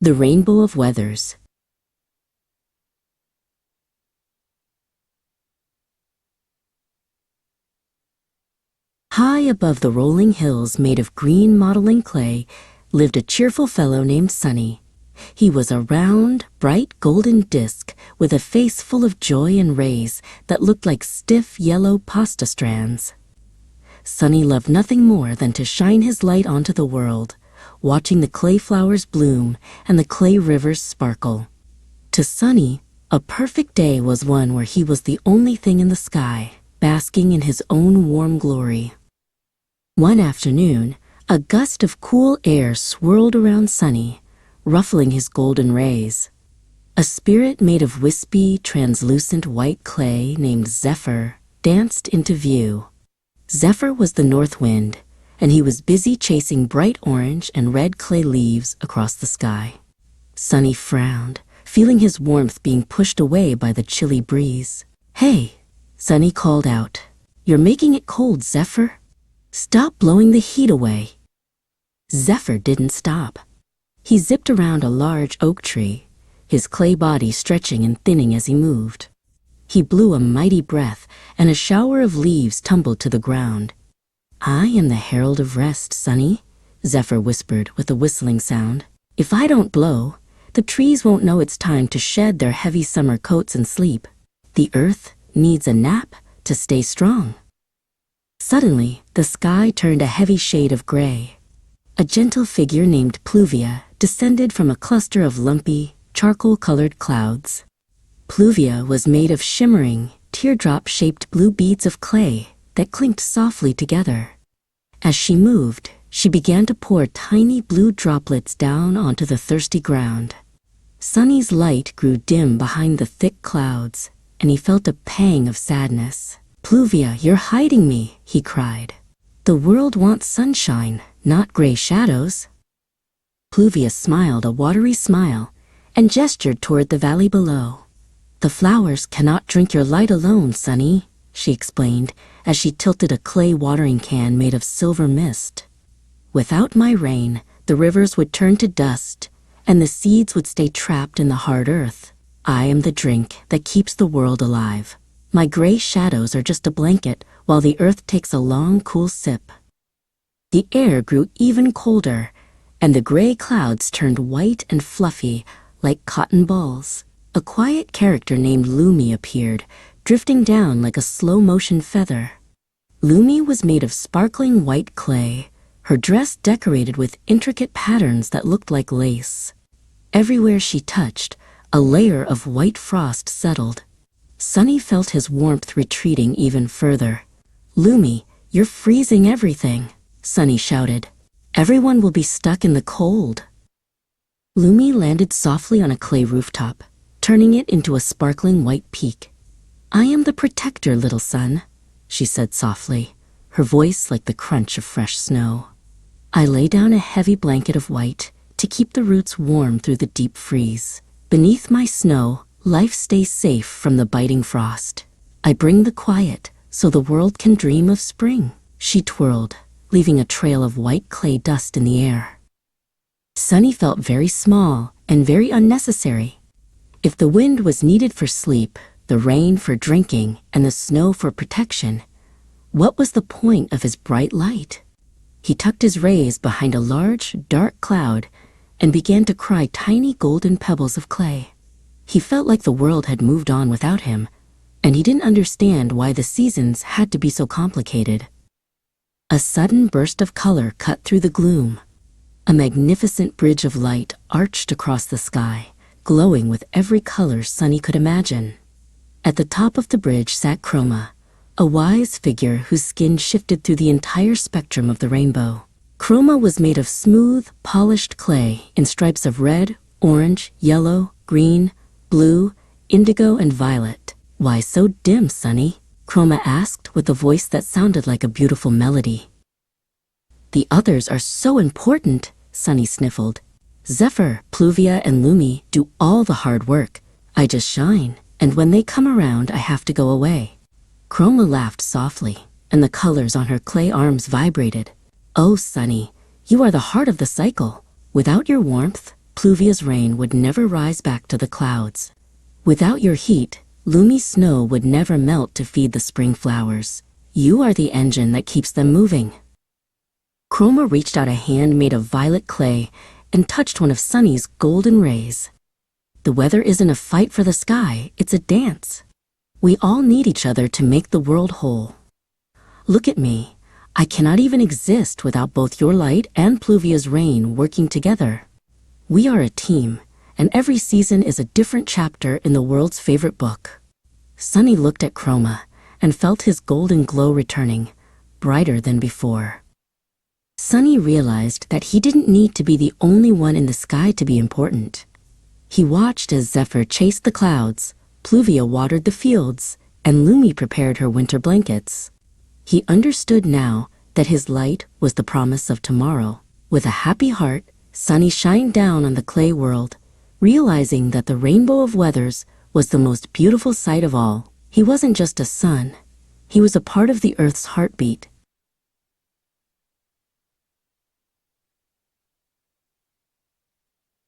The Rainbow of Weathers. High above the rolling hills made of green modeling clay lived a cheerful fellow named Sunny. He was a round, bright golden disk with a face full of joy and rays that looked like stiff yellow pasta strands. Sunny loved nothing more than to shine his light onto the world, watching the clay flowers bloom and the clay rivers sparkle. To Sunny, a perfect day was one where he was the only thing in the sky, basking in his own warm glory. One afternoon, a gust of cool air swirled around Sunny, ruffling his golden rays. A spirit made of wispy, translucent white clay named Zephyr danced into view. Zephyr was the north wind, and he was busy chasing bright orange and red clay leaves across the sky. Sunny frowned, feeling his warmth being pushed away by the chilly breeze. "Hey," Sunny called out. "You're making it cold, Zephyr. Stop blowing the heat away." Zephyr didn't stop. He zipped around a large oak tree, his clay body stretching and thinning as he moved. He blew a mighty breath, and a shower of leaves tumbled to the ground. "I am the herald of rest, Sunny," Zephyr whispered with a whistling sound. "If I don't blow, the trees won't know it's time to shed their heavy summer coats and sleep. The earth needs a nap to stay strong." Suddenly, the sky turned a heavy shade of gray. A gentle figure named Pluvia descended from a cluster of lumpy, charcoal-colored clouds. Pluvia was made of shimmering, teardrop-shaped blue beads of clay that clinked softly together. As she moved, she began to pour tiny blue droplets down onto the thirsty ground. Sunny's light grew dim behind the thick clouds, and he felt a pang of sadness. "Pluvia, you're hiding me," he cried. "The world wants sunshine, not gray shadows." Pluvia smiled a watery smile and gestured toward the valley below. "The flowers cannot drink your light alone, Sunny," she explained as she tilted a clay watering can made of silver mist. "Without my rain, the rivers would turn to dust, and the seeds would stay trapped in the hard earth. I am the drink that keeps the world alive. My gray shadows are just a blanket while the earth takes a long, cool sip." The air grew even colder, and the gray clouds turned white and fluffy like cotton balls. A quiet character named Lumi appeared, drifting down like a slow-motion feather. Lumi was made of sparkling white clay, her dress decorated with intricate patterns that looked like lace. Everywhere she touched, a layer of white frost settled. Sunny felt his warmth retreating even further. "Lumi, you're freezing everything," Sunny shouted. "Everyone will be stuck in the cold." Lumi landed softly on a clay rooftop, turning it into a sparkling white peak. "I am the protector, little sun," she said softly, her voice like the crunch of fresh snow. "I lay down a heavy blanket of white to keep the roots warm through the deep freeze. Beneath my snow, life stays safe from the biting frost. I bring the quiet so the world can dream of spring." She twirled, leaving a trail of white clay dust in the air. Sunny felt very small and very unnecessary. If the wind was needed for sleep, the rain for drinking, and the snow for protection, what was the point of his bright light? He tucked his rays behind a large, dark cloud and began to cry tiny golden pebbles of clay. He felt like the world had moved on without him, and he didn't understand why the seasons had to be so complicated. A sudden burst of color cut through the gloom. A magnificent bridge of light arched across the sky, glowing with every color Sunny could imagine. At the top of the bridge sat Chroma, a wise figure whose skin shifted through the entire spectrum of the rainbow. Chroma was made of smooth, polished clay in stripes of red, orange, yellow, green, blue, indigo, and violet. "Why so dim, Sunny?" Chroma asked with a voice that sounded like a beautiful melody. "The others are so important," Sunny sniffled. "Zephyr, Pluvia, and Lumi do all the hard work. I just shine, and when they come around, I have to go away." Chroma laughed softly, and the colors on her clay arms vibrated. "Oh, Sunny, you are the heart of the cycle. Without your warmth, Pluvia's rain would never rise back to the clouds. Without your heat, Lumi's snow would never melt to feed the spring flowers. You are the engine that keeps them moving. Chroma reached out a hand made of violet clay and touched one of Sunny's golden rays. The weather isn't a fight for the sky, it's a dance. We all need each other to make the world whole. Look at me. I cannot even exist without both your light and Pluvia's rain working together. We are a team, and every season is a different chapter in the world's favorite book. Sunny looked at Chroma and felt his golden glow returning, brighter than before. Sunny realized that he didn't need to be the only one in the sky to be important. He watched as Zephyr chased the clouds, Pluvia watered the fields, and Lumi prepared her winter blankets. He understood now that his light was the promise of tomorrow. With a happy heart, Sunny shined down on the clay world, realizing that the rainbow of weathers was the most beautiful sight of all. He wasn't just a sun. He was a part of the Earth's heartbeat,